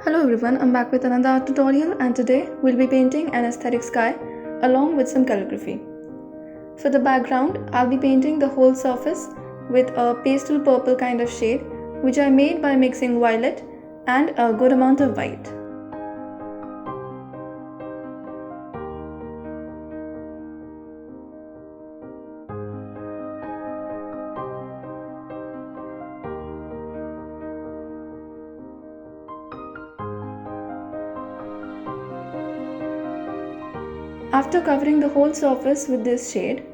Hello everyone, I'm back with another art tutorial and today we'll be painting an aesthetic sky along with some calligraphy. For the background, I'll be painting the whole surface with a pastel purple kind of shade which I made by mixing violet and a good amount of white. After covering the whole surface with this shade,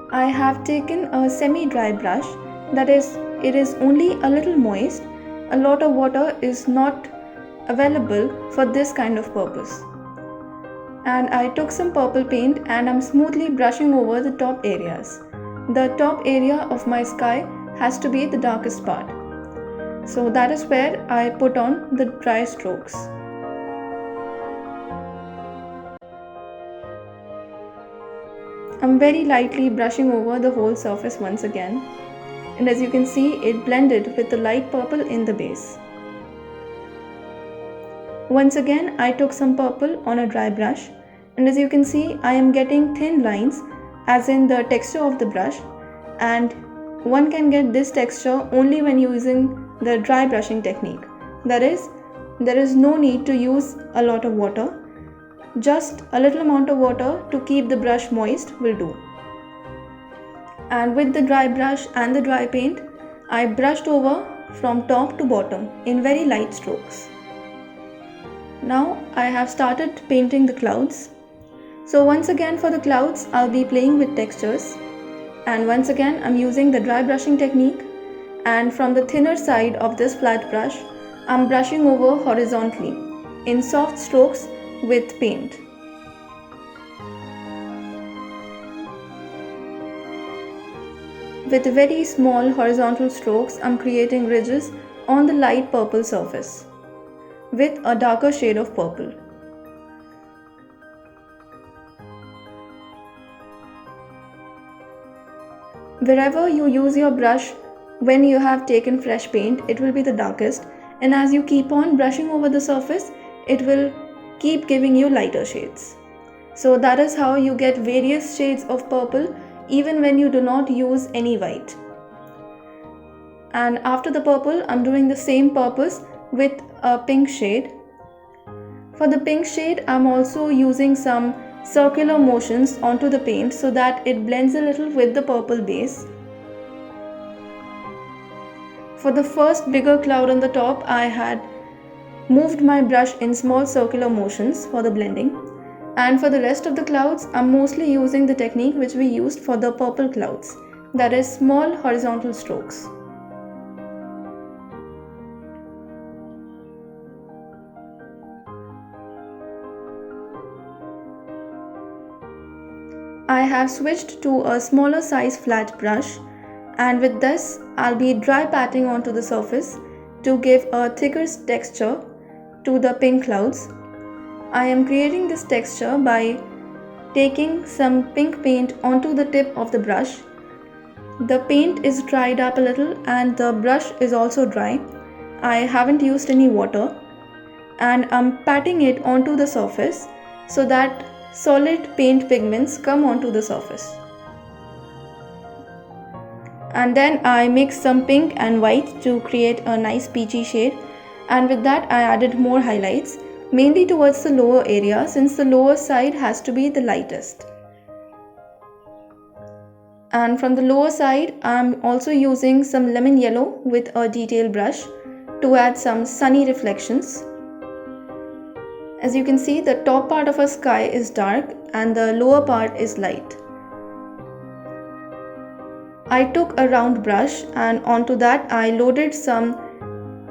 I have taken a semi-dry brush, that is, it is only a little moist. A lot of water is not available for this kind of purpose. And I took some purple paint and I'm smoothly brushing over the top areas. The top area of my sky has to be the darkest part. So that is where I put on the dry strokes. I'm very lightly brushing over the whole surface once again, and as you can see, it blended with the light purple in the base. Once again, I took some purple on a dry brush, and as you can see, I am getting thin lines as in the texture of the brush, and one can get this texture only when using the dry brushing technique. That is, there is no need to use a lot of water. Just a little amount of water to keep the brush moist will do. And with the dry brush and the dry paint, I brushed over from top to bottom in very light strokes. Now I have started painting the clouds. So once again for the clouds, I'll be playing with textures. And once again, I'm using the dry brushing technique. And from the thinner side of this flat brush, I'm brushing over horizontally in soft strokes with paint. With very small horizontal strokes, I'm creating ridges on the light purple surface with a darker shade of purple. Wherever you use your brush when you have taken fresh paint, it will be the darkest, and as you keep on brushing over the surface, it will keep giving you lighter shades. So that is how you get various shades of purple even when you do not use any white. And after the purple, I'm doing the same purpose with a pink shade. For the pink shade, I'm also using some circular motions onto the paint so that it blends a little with the purple base. For the first bigger cloud on the top, I had moved my brush in small circular motions for the blending, and for the rest of the clouds I'm mostly using the technique which we used for the purple clouds, that is small horizontal strokes. I have switched to a smaller size flat brush, and with this I'll be dry patting onto the surface to give a thicker texture to the pink clouds. I am creating this texture by taking some pink paint onto the tip of the brush. The paint is dried up a little and the brush is also dry. I haven't used any water, and I'm patting it onto the surface so that solid paint pigments come onto the surface. And then I mix some pink and white to create a nice peachy shade. And with that I added more highlights, mainly towards the lower area since the lower side has to be the lightest. And from the lower side, I'm also using some lemon yellow with a detail brush to add some sunny reflections. As you can see, the top part of our sky is dark and the lower part is light. I took a round brush and onto that I loaded some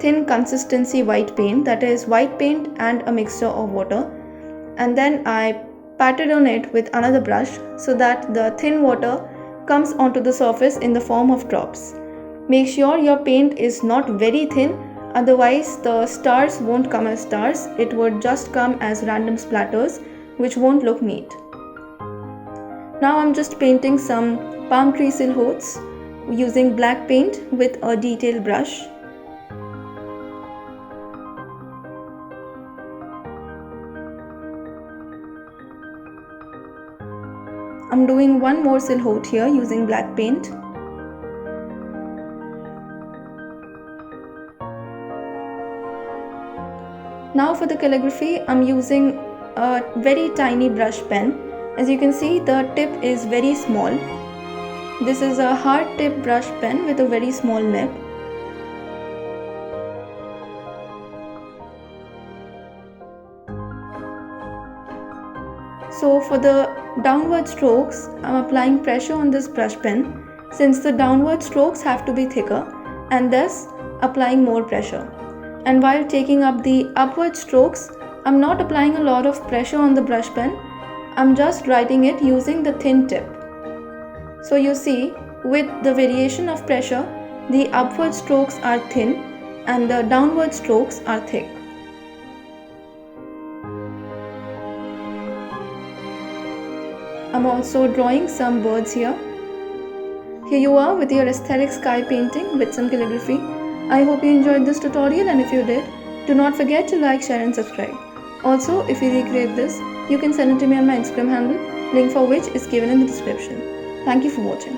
thin consistency white paint, that is white paint and a mixture of water, and then I patted on it with another brush so that the thin water comes onto the surface in the form of drops. Make sure your paint is not very thin, otherwise the stars won't come as stars, it would just come as random splatters which won't look neat. Now I'm just painting some palm tree silhouettes using black paint with a detail brush. I'm doing one more silhouette here using black paint. Now for the calligraphy, I'm using a very tiny brush pen. As you can see, the tip is very small. This is a hard tip brush pen with a very small nib. So for the downward strokes, I'm applying pressure on this brush pen since the downward strokes have to be thicker, and thus applying more pressure. And while taking up the upward strokes, I'm not applying a lot of pressure on the brush pen. I'm just writing it using the thin tip. So you see, with the variation of pressure, the upward strokes are thin and the downward strokes are thick. I'm also drawing some birds here. Here you are with your aesthetic sky painting with some calligraphy. I hope you enjoyed this tutorial, and if you did, do not forget to like, share and subscribe. Also, if you recreate this, you can send it to me on my Instagram handle, link for which is given in the description. Thank you for watching.